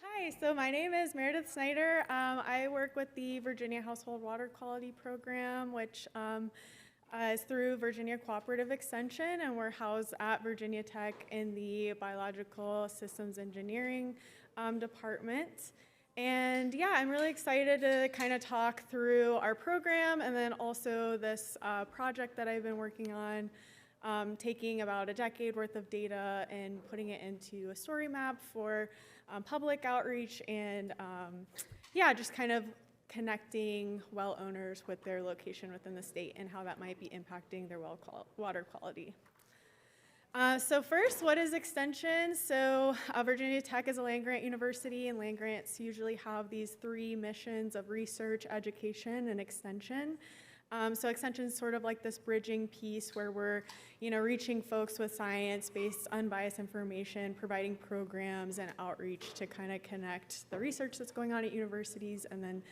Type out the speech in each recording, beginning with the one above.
Hi, so my name is Meredith Snyder. I work with the Virginia Household Water Quality Program, which is through Virginia Cooperative Extension, and we're housed at Virginia Tech in the Biological Systems Engineering department. And yeah, I'm really excited to kind of talk through our program and then also this project that I've been working on, taking about a decade worth of data and putting it into a story map for public outreach and yeah, just kind of connecting well owners with their location within the state and how that might be impacting their water quality. So first, what is extension? So Virginia Tech is a land-grant university, and land grants usually have these three missions of research, education, and extension. So extension is sort of like this bridging piece where we're, reaching folks with science-based, unbiased information, providing programs and outreach to kind of connect the research that's going on at universities and then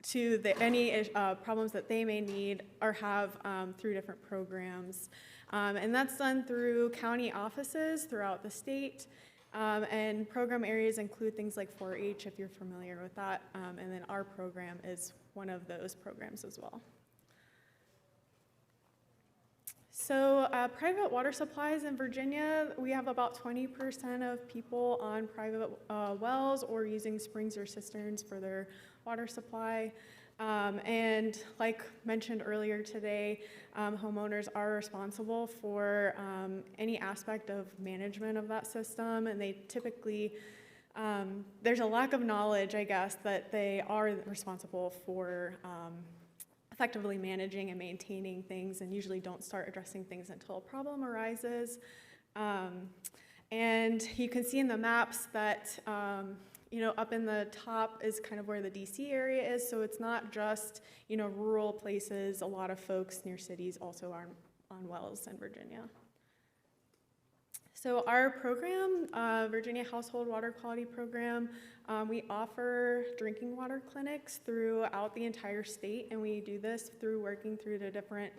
to any problems that they may need or have through different programs. And that's done through county offices throughout the state. And program areas include things like 4-H, if you're familiar with that. And then our program is one of those programs as well. So private water supplies in Virginia, we have about 20% of people on private wells or using springs or cisterns for their water supply. And like mentioned earlier today, homeowners are responsible for any aspect of management of that system, and they typically, there's a lack of knowledge, I guess, that they are responsible for effectively managing and maintaining things, and usually don't start addressing things until a problem arises. And you can see in the maps that up in the top is kind of where the DC area is, so it's not just, rural places. A lot of folks near cities also are on wells in Virginia. So our program, Virginia Household Water Quality Program, we offer drinking water clinics throughout the entire state, and we do this through working through the different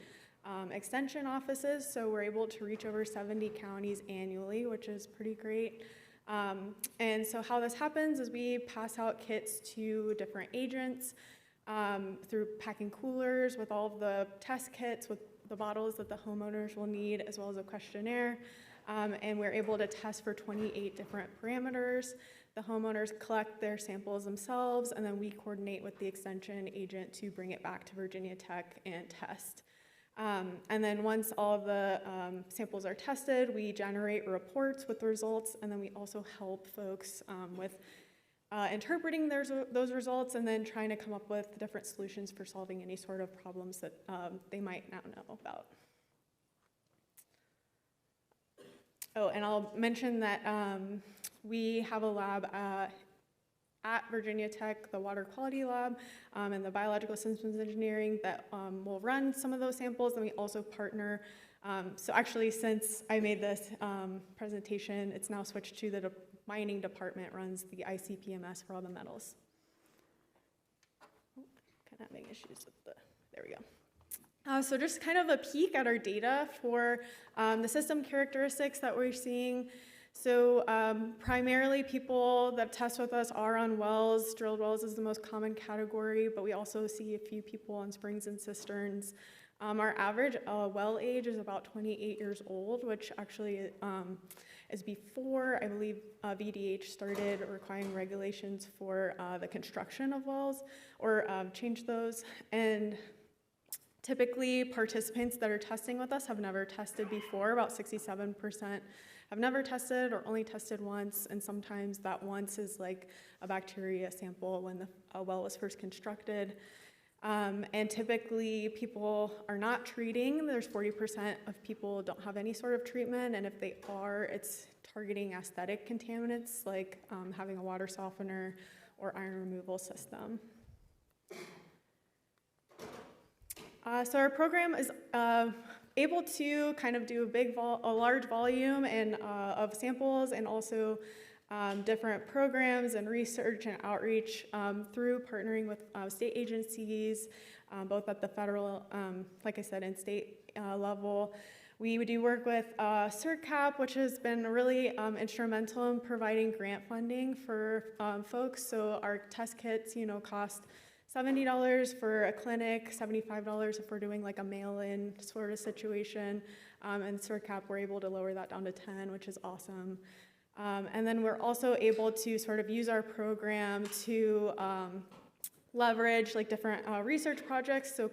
extension offices, so we're able to reach over 70 counties annually, which is pretty great. And so how this happens is we pass out kits to different agents through packing coolers with all of the test kits with the bottles that the homeowners will need, as well as a questionnaire. And we're able to test for 28 different parameters. The homeowners collect their samples themselves, and then we coordinate with the extension agent to bring it back to Virginia Tech and test. And then once all of the samples are tested, we generate reports with the results, and then we also help folks with interpreting those results and then trying to come up with different solutions for solving any sort of problems that they might not know about. Oh, and I'll mention that we have a lab at Virginia Tech, the Water Quality Lab, and the Biological Systems Engineering that will run some of those samples, and we also partner. So actually, since I made this presentation, it's now switched to the mining department runs the ICP-MS for all the metals. Oh, kind of having issues with there we go. So just kind of a peek at our data for the system characteristics that we're seeing. So primarily people that test with us are on wells. Drilled wells is the most common category, but we also see a few people on springs and cisterns. Our average well age is about 28 years old, which actually is before, I believe, VDH started requiring regulations for the construction of wells or changed those. And typically, participants that are testing with us have never tested before. About 67% have never tested or only tested once, and sometimes that once is like a bacteria sample when a well was first constructed. And typically, people are not treating. There's 40% of people don't have any sort of treatment, and if they are, it's targeting aesthetic contaminants like having a water softener or iron removal system. So our program is able to kind of do a large volume and of samples, and also different programs and research and outreach through partnering with state agencies, both at the federal, like I said, and state level. We do work with CERCAP, which has been really instrumental in providing grant funding for folks. So our test kits, cost $70 for a clinic, $75 if we're doing like a mail-in sort of situation. And CERCAP, we're able to lower that down to 10, which is awesome. And then we're also able to sort of use our program to leverage like different research projects, so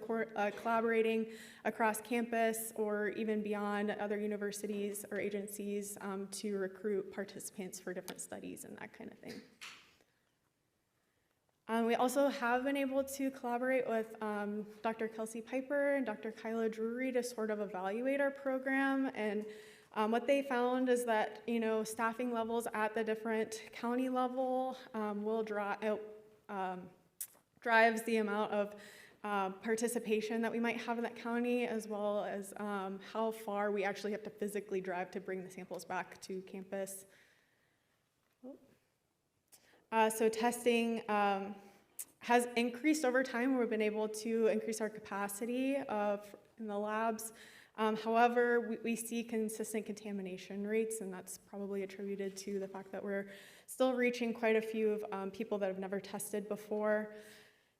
collaborating across campus or even beyond other universities or agencies to recruit participants for different studies and that kind of thing. We also have been able to collaborate with Dr. Kelsey Piper and Dr. Kyla Drury to sort of evaluate our program, and what they found is that staffing levels at the different county level will drives the amount of participation that we might have in that county, as well as how far we actually have to physically drive to bring the samples back to campus. So testing has increased over time. We've been able to increase our capacity in the labs. However, we see consistent contamination rates, and that's probably attributed to the fact that we're still reaching quite a few of people that have never tested before.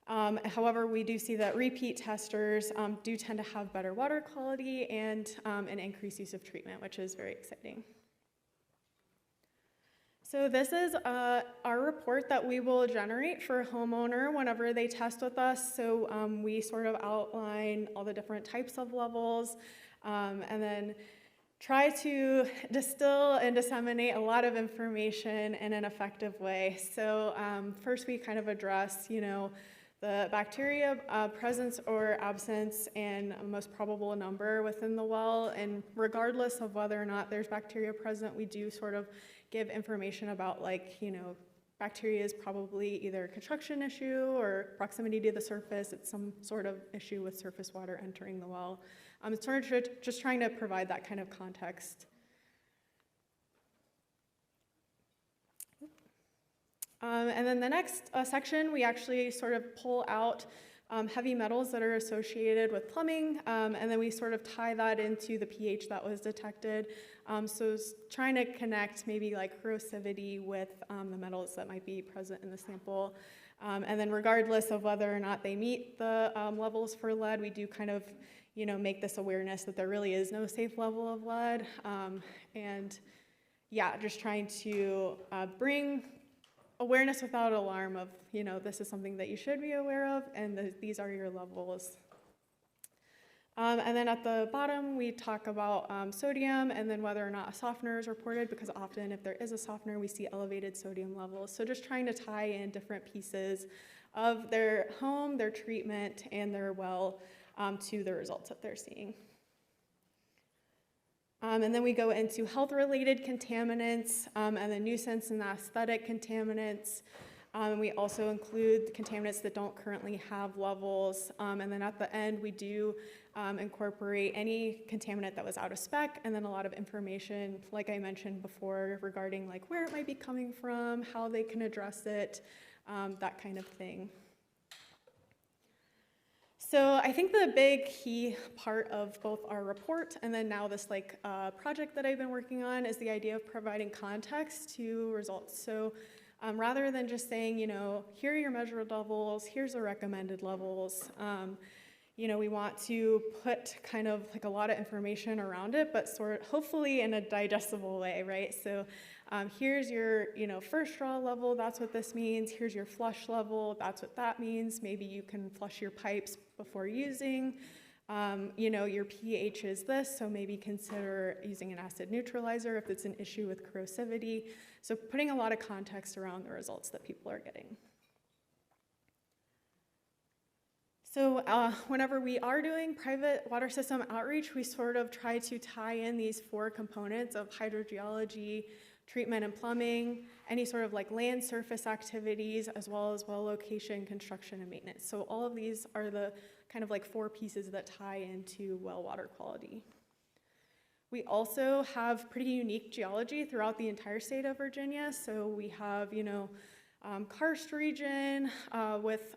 However, we do see that repeat testers do tend to have better water quality and an increased use of treatment, which is very exciting. So this is our report that we will generate for a homeowner whenever they test with us. So we sort of outline all the different types of levels and then try to distill and disseminate a lot of information in an effective way. So first we kind of address, the bacteria presence or absence and most probable number within the well. And regardless of whether or not there's bacteria present, we do sort of give information about bacteria is probably either a construction issue or proximity to the surface. It's some sort of issue with surface water entering the well. It's sort of just trying to provide that kind of context. And then the next section, we actually sort of pull out heavy metals that are associated with plumbing, and then we sort of tie that into the pH that was detected. So it's trying to connect maybe like corrosivity with the metals that might be present in the sample. And then regardless of whether or not they meet the levels for lead, we do kind of make this awareness that there really is no safe level of lead. And yeah, just trying to bring awareness without alarm of, this is something that you should be aware of, and these are your levels. And then at the bottom, we talk about sodium and then whether or not a softener is reported, because often if there is a softener, we see elevated sodium levels. So just trying to tie in different pieces of their home, their treatment, and their well to the results that they're seeing. And then we go into health-related contaminants and the nuisance and aesthetic contaminants. And we also include contaminants that don't currently have levels. And then at the end, we do incorporate any contaminant that was out of spec, and then a lot of information, like I mentioned before, regarding like where it might be coming from, how they can address it, that kind of thing. So I think the big key part of both our report and then now this project that I've been working on is the idea of providing context to results. So rather than just saying, here are your measured levels, here's the recommended levels, we want to put kind of like a lot of information around it, but hopefully in a digestible way, right? So here's your, first draw level, that's what this means. Here's your flush level, that's what that means. Maybe you can flush your pipes before using. Your pH is this, so maybe consider using an acid neutralizer if it's an issue with corrosivity. So putting a lot of context around the results that people are getting. So whenever we are doing private water system outreach, we sort of try to tie in these 4 components of hydrogeology, treatment and plumbing, any sort of like land surface activities, as well as well location, construction, and maintenance. So all of these are the kind of like 4 pieces that tie into well water quality. We also have pretty unique geology throughout the entire state of Virginia. So we have, karst region with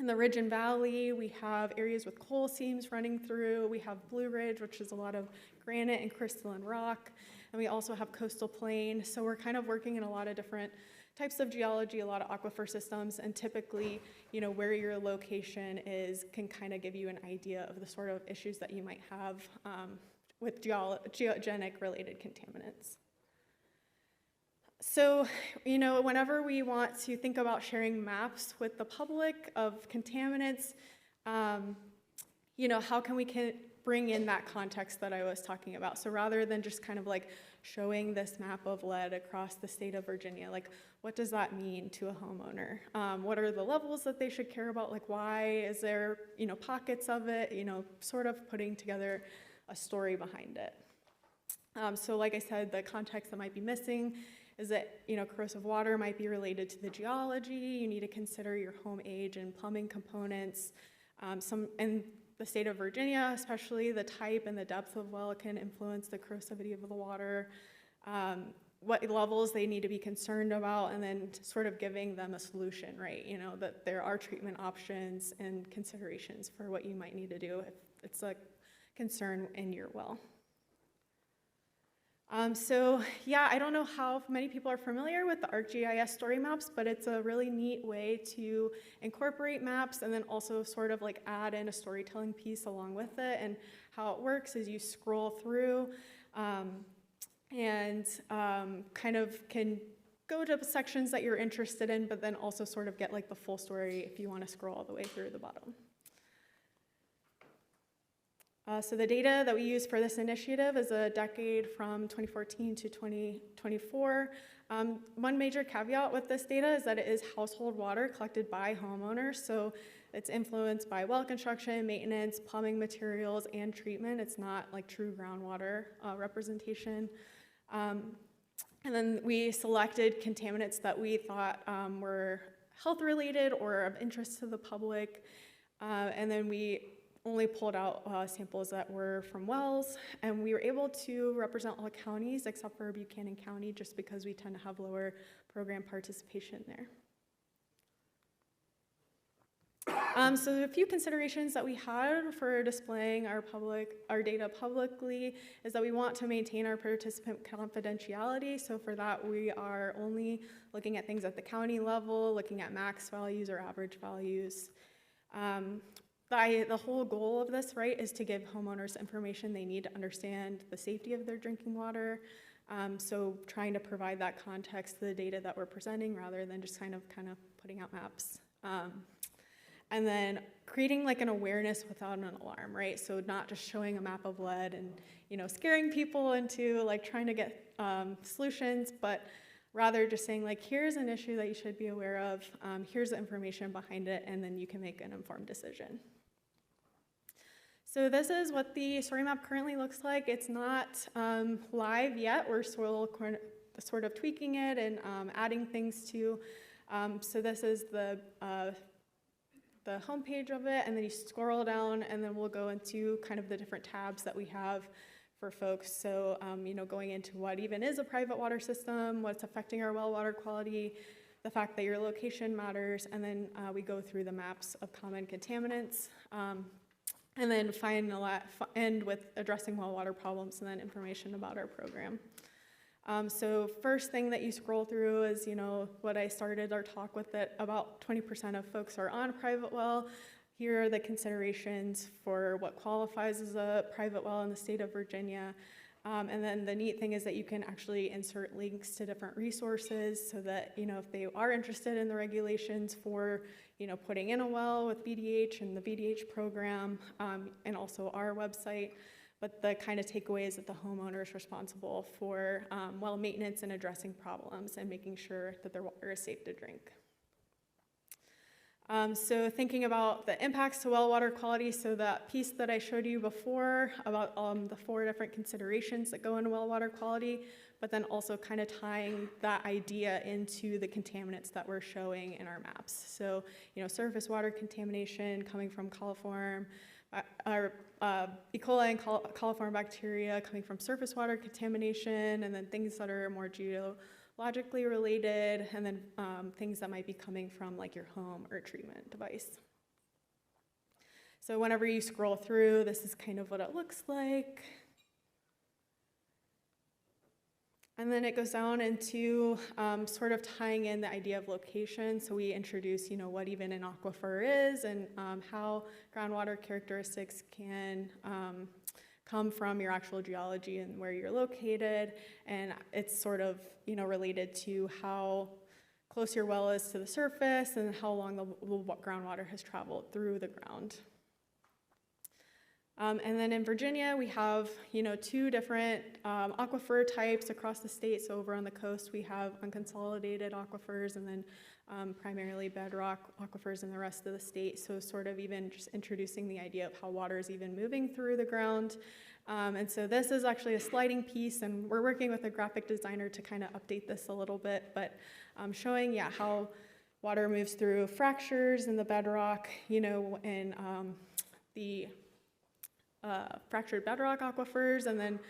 In the Ridge and Valley, we have areas with coal seams running through. We have Blue Ridge, which is a lot of granite and crystalline rock. And we also have coastal plain. So we're kind of working in a lot of different types of geology, a lot of aquifer systems, and typically, where your location is can kind of give you an idea of the sort of issues that you might have with geogenic related contaminants. So, whenever we want to think about sharing maps with the public of contaminants, how can we bring in that context that I was talking about? So rather than just kind of like showing this map of lead across the state of Virginia, like what does that mean to a homeowner? What are the levels that they should care about? Like why is there, pockets of it, sort of putting together a story behind it. So like I said, the context that might be missing is that, corrosive water might be related to the geology. You need to consider your home age and plumbing components. In the state of Virginia, especially the type and the depth of well can influence the corrosivity of the water, what levels they need to be concerned about, and then sort of giving them a solution, right? That there are treatment options and considerations for what you might need to do if it's a concern in your well. I don't know how many people are familiar with the ArcGIS story maps, but it's a really neat way to incorporate maps and then also sort of like add in a storytelling piece along with it. And how it works is you scroll through and kind of can go to sections that you're interested in, but then also sort of get like the full story if you want to scroll all the way through the bottom. So the data that we use for this initiative is a decade from 2014 to 2024. One major caveat with this data is that it is household water collected by homeowners, so it's influenced by well construction, maintenance, plumbing materials, and treatment. It's not like true groundwater representation. And then we selected contaminants that we thought were health-related or of interest to the public, and then we only pulled out samples that were from wells, and we were able to represent all counties except for Buchanan County just because we tend to have lower program participation there. So a few considerations that we had for displaying our data publicly is that we want to maintain our participant confidentiality. So for that, we are only looking at things at the county level, looking at max values or average values. The whole goal of this, right, is to give homeowners information they need to understand the safety of their drinking water. So trying to provide that context to the data that we're presenting rather than just kind of putting out maps. And then creating like an awareness without an alarm, right? So not just showing a map of lead and, scaring people into like trying to get solutions, but rather just saying like, here's an issue that you should be aware of, here's the information behind it, and then you can make an informed decision. So this is what the story map currently looks like. It's not live yet. We're still sort of tweaking it and adding things to. So this is the homepage of it, and then you scroll down, and then we'll go into kind of the different tabs that we have for folks. So, going into what even is a private water system, what's affecting our well water quality, the fact that your location matters, and then we go through the maps of common contaminants. And then end with addressing well water problems and then information about our program. So first thing that you scroll through is, what I started our talk with, that about 20% of folks are on a private well. Here are the considerations for what qualifies as a private well in the state of Virginia. And then the neat thing is that you can actually insert links to different resources so that, if they are interested in the regulations for, putting in a well with BDH and the BDH program, and also our website. But the kind of takeaway is that the homeowner is responsible for well maintenance and addressing problems and making sure that their water is safe to drink. So thinking about the impacts to well water quality, so that piece that I showed you before about the 4 different considerations that go into well water quality, but then also kind of tying that idea into the contaminants that we're showing in our maps. So, surface water contamination coming from coliform, E. coli and coliform bacteria coming from surface water contamination, and then things that are more geologically related, and then things that might be coming from like your home or treatment device. So whenever you scroll through, this is kind of what it looks like. And then it goes down into sort of tying in the idea of location. So we introduce, what even an aquifer is and how groundwater characteristics can come from your actual geology and where you're located. And it's sort of, related to how close your well is to the surface and how long the groundwater has traveled through the ground. And then in Virginia, we have, two different aquifer types across the state. So over on the coast, we have unconsolidated aquifers and then primarily bedrock aquifers in the rest of the state. So sort of even just introducing the idea of how water is even moving through the ground. And so this is actually a sliding piece, and we're working with a graphic designer to kind of update this a little bit, but showing, how water moves through fractures in the bedrock, and the fractured bedrock aquifers, and then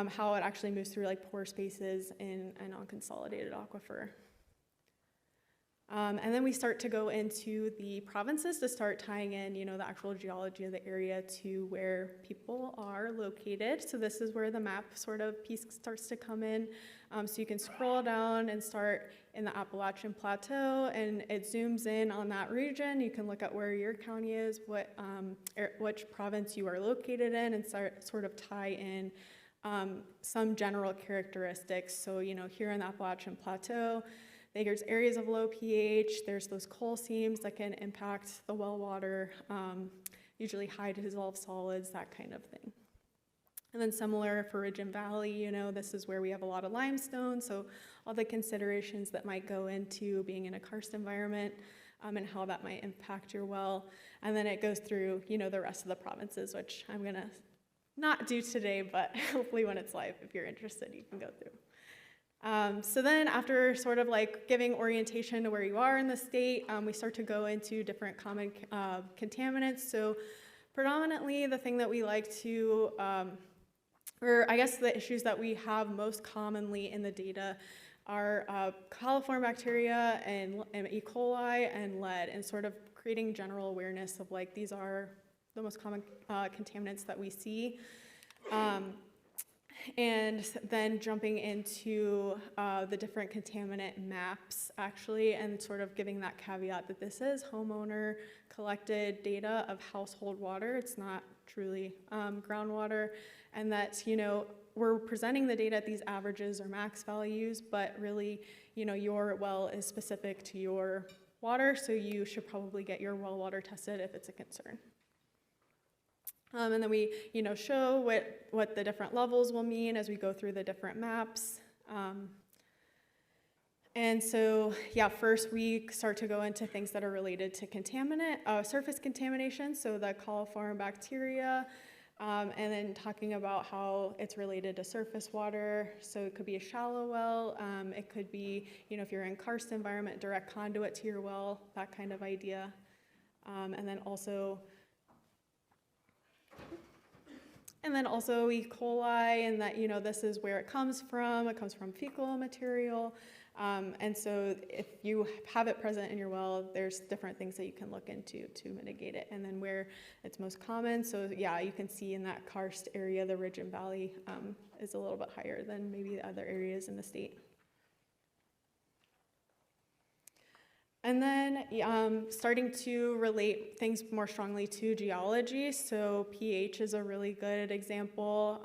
how it actually moves through like pore spaces in an unconsolidated aquifer. And then we start to go into the provinces to start tying in, the actual geology of the area to where people are located. So this is where the map sort of piece starts to come in. So you can scroll down and start in the Appalachian Plateau, and it zooms in on that region. You can look at where your county is, which province you are located in, and sort of tie in some general characteristics. So, here in the Appalachian Plateau, there's areas of low pH, there's those coal seams that can impact the well water, usually high dissolved solids, that kind of thing. And then similar for Ridge and Valley, this is where we have a lot of limestone, so all the considerations that might go into being in a karst environment and how that might impact your well. And then it goes through, the rest of the provinces, which I'm gonna not do today, but hopefully when it's live, if you're interested, you can go through. So then after sort of like giving orientation to where you are in the state, we start to go into different common contaminants. So predominantly the thing that we like to, or I guess the issues that we have most commonly in the data are coliform bacteria and E. coli and lead, and sort of creating general awareness of like these are the most common contaminants that we see. And then jumping into the different contaminant maps, actually, and sort of giving that caveat that this is homeowner collected data of household water. It's not truly groundwater, and that, we're presenting the data at these averages or max values, but really, your well is specific to your water, so you should probably get your well water tested if it's a concern. And then we, show what the different levels will mean as we go through the different maps. And so, first we start to go into things that are related to surface contamination, so the coliform bacteria, and then talking about how it's related to surface water. So it could be a shallow well, it could be, if you're in karst environment, direct conduit to your well, that kind of idea. And then also E. coli, and that, this is where it comes from. It comes from fecal material. And so if you have it present in your well, there's different things that you can look into to mitigate it. And then where it's most common, so you can see in that karst area, the Ridge and Valley is a little bit higher than maybe the other areas in the state. And then starting to relate things more strongly to geology. So pH is a really good example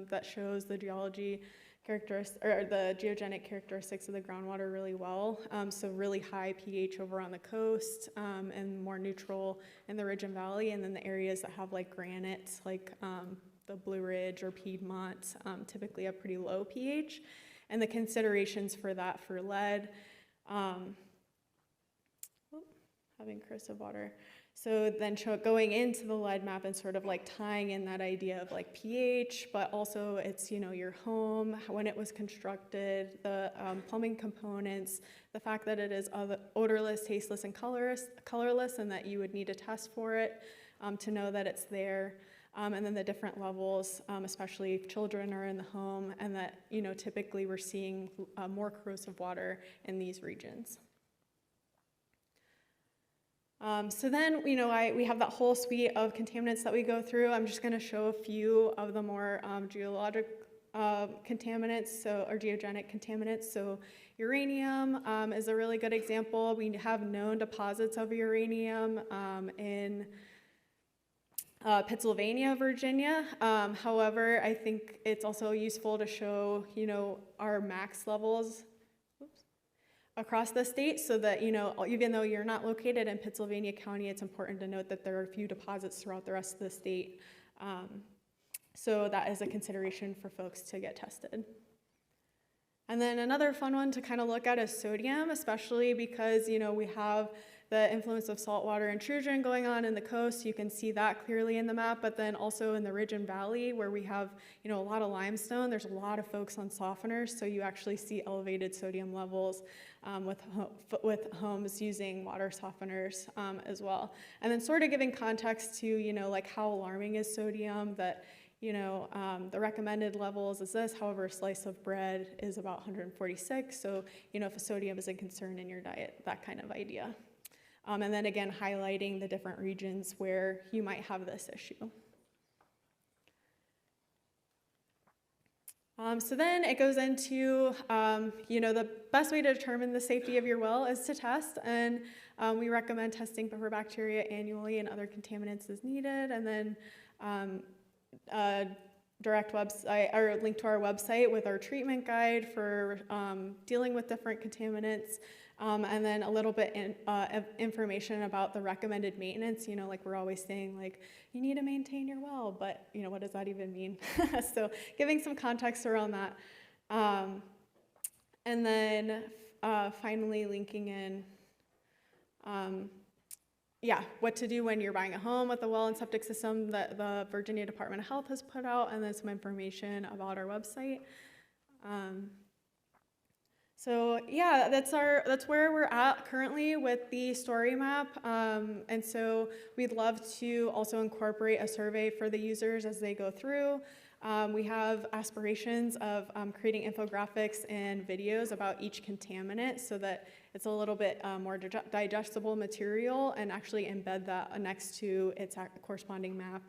that shows the geology characteristics, or the geogenic characteristics of the groundwater really well. So really high pH over on the coast and more neutral in the Ridge and Valley, and then the areas that have like granite, like the Blue Ridge or Piedmont, typically have pretty low pH. And the considerations for that for lead, having corrosive water. So then going into the lead map and sort of like tying in that idea of like pH, but also it's, your home, when it was constructed, the plumbing components, the fact that it is odorless, tasteless, and colorless, and that you would need a test for it to know that it's there. And then the different levels, especially if children are in the home, and that, typically we're seeing more corrosive water in these regions. So then, we have that whole suite of contaminants that we go through. I'm just going to show a few of the more geologic contaminants, or geogenic contaminants. So uranium is a really good example. We have known deposits of uranium in Pennsylvania, Virginia. However, I think it's also useful to show, our max levels across the state, so that, even though you're not located in Pennsylvania County, it's important to note that there are a few deposits throughout the rest of the state. So that is a consideration for folks to get tested. And then another fun one to kind of look at is sodium, especially because, we have the influence of saltwater intrusion going on in the coast. You can see that clearly in the map, but then also in the ridge and valley where we have, a lot of limestone, there's a lot of folks on softeners, so you actually see elevated sodium levels with homes using water softeners as well. And then sort of giving context to, like how alarming is sodium, that, the recommended levels is this, however, a slice of bread is about 146, so, if a sodium is a concern in your diet, that kind of idea. And then again, highlighting the different regions where you might have this issue. So then it goes into, the best way to determine the safety of your well is to test, and we recommend testing for bacteria annually and other contaminants as needed, and then direct website or link to our website with our treatment guide for dealing with different contaminants. And then a little bit of information about the recommended maintenance, like we're always saying, like, you need to maintain your well, but, what does that even mean? So giving some context around that. And then finally linking in, what to do when you're buying a home with a well and septic system that the Virginia Department of Health has put out, and then some information about our website. So yeah, that's where we're at currently with the story map. And so we'd love to also incorporate a survey for the users as they go through. We have aspirations of creating infographics and videos about each contaminant so that it's a little bit more digestible material, and actually embed that next to its corresponding map.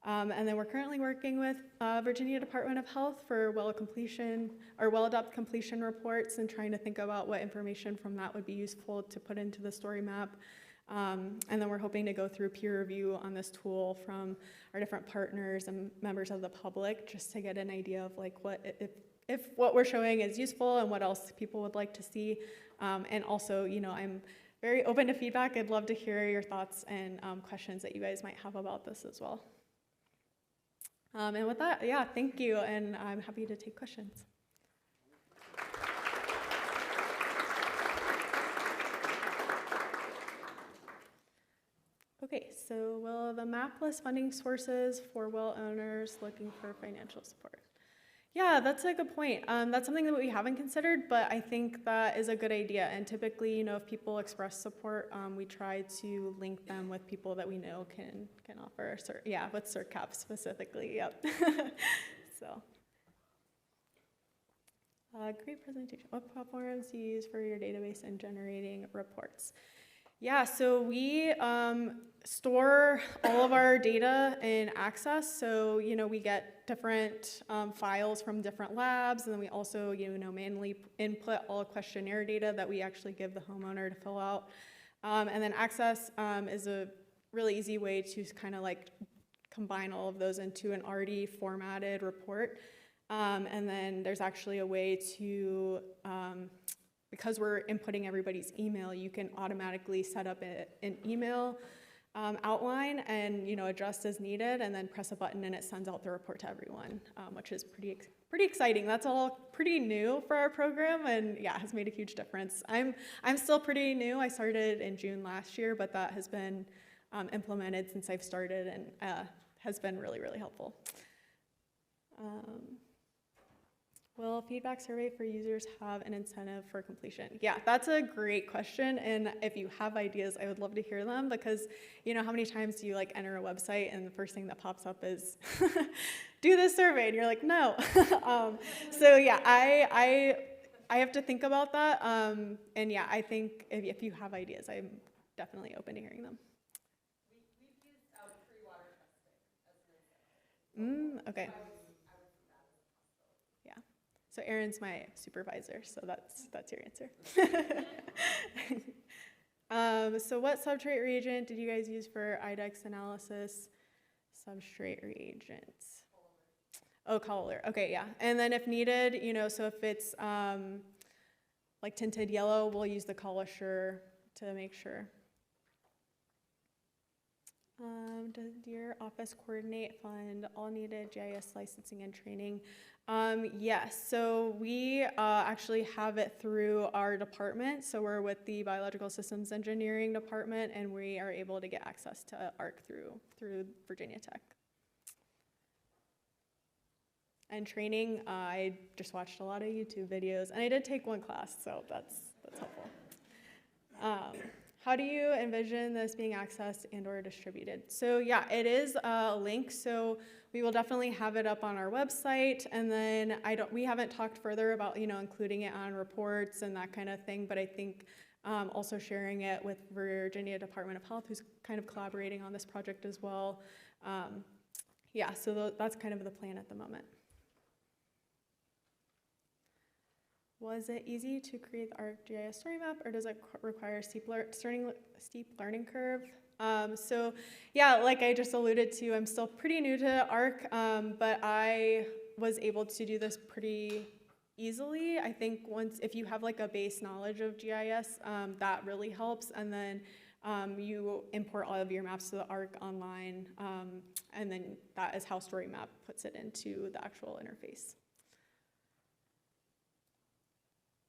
And then we're currently working with Virginia Department of Health for well completion or well adopt completion reports, and trying to think about what information from that would be useful to put into the story map. And then we're hoping to go through peer review on this tool from our different partners and members of the public, just to get an idea of like if what we're showing is useful and what else people would like to see. And also, I'm very open to feedback. I'd love to hear your thoughts and questions that you guys might have about this as well. And with that, thank you, and I'm happy to take questions. Okay, so will the map list funding sources for well owners looking for financial support? Yeah, that's a good point. That's something that we haven't considered, but I think that is a good idea. And typically, if people express support, we try to link them with people that we know can offer, with CERCAP specifically, yep. So, great presentation. What platforms do you use for your database and generating reports? Yeah, so we store all of our data in ArcGIS. So, we get different files from different labs, and then we also, manually input all questionnaire data that we actually give the homeowner to fill out. And then ArcGIS is a really easy way to kind of like combine all of those into an already formatted report. And then there's actually a way to, because we're inputting everybody's email, you can automatically set up an email outline and adjust as needed, and then press a button and it sends out the report to everyone, which is pretty exciting. That's all pretty new for our program, and has made a huge difference. I'm still pretty new. I started in June last year, but that has been implemented since I've started, and has been really, really helpful. Will feedback survey for users have an incentive for completion? Yeah, that's a great question, and if you have ideas, I would love to hear them, because how many times do you like enter a website and the first thing that pops up is do this survey, and you're like, no. So I have to think about that, and I think if you have ideas, I'm definitely open to hearing them. We've used pre-water testing as an example. Okay. I would see that as a possibility. Yeah. So Erin's my supervisor, so that's your answer. So what substrate reagent did you guys use for IDEX analysis? Substrate reagents. Oh, color. Okay, yeah. And then if needed, so if it's like tinted yellow, we'll use the Colisure to make sure. Does your office coordinate fund all needed GIS licensing and training? Yes, so we actually have it through our department. So we're with the Biological Systems Engineering department, and we are able to get access to ARC through Virginia Tech. And training, I just watched a lot of YouTube videos, and I did take one class, so that's helpful. How do you envision this being accessed and or distributed? So yeah, it is a link, so we will definitely have it up on our website, and then we haven't talked further about including it on reports and that kind of thing, but I think also sharing it with Virginia Department of Health, who's kind of collaborating on this project as well. Yeah, so that's kind of the plan at the moment. Was it easy to create the ArcGIS story map, or does it require a steep learning curve? So yeah, like I just alluded to, I'm still pretty new to ARC, but I was able to do this pretty easily. I think if you have like a base knowledge of GIS, that really helps, and then you import all of your maps to the ARC online, and then that is how StoryMap puts it into the actual interface.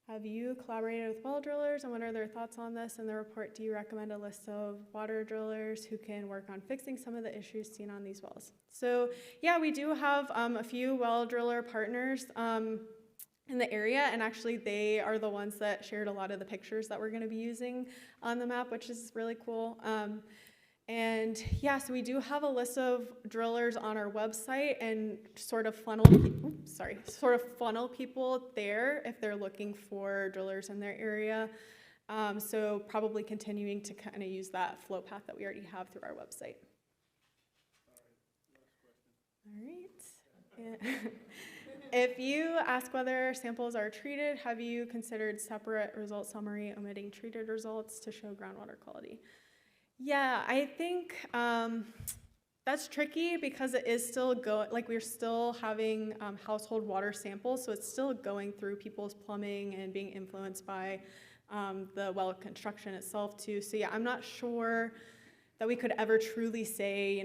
Have you collaborated with well drillers, and what are their thoughts on this? In the report, do you recommend a list of water drillers who can work on fixing some of the issues seen on these wells? So yeah, we do have a few well driller partners in the area, and actually they are the ones that shared a lot of the pictures that we're going to be using on the map, which is really cool. And yeah, so we do have a list of drillers on our website, and sort of funnel people there if they're looking for drillers in their area. So probably continuing to kind of use that flow path that we already have through our website. All right. If you ask whether samples are treated, have you considered separate result summary omitting treated results to show groundwater quality? Yeah, I think that's tricky because it is still we're still having household water samples, so it's still going through people's plumbing and being influenced by the well construction itself too. So yeah, I'm not sure that we could ever truly say,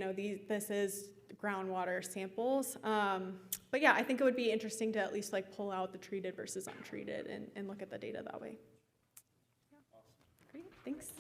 this is groundwater samples. But yeah, I think it would be interesting to at least pull out the treated versus untreated and look at the data that way. Yeah. Great, thanks.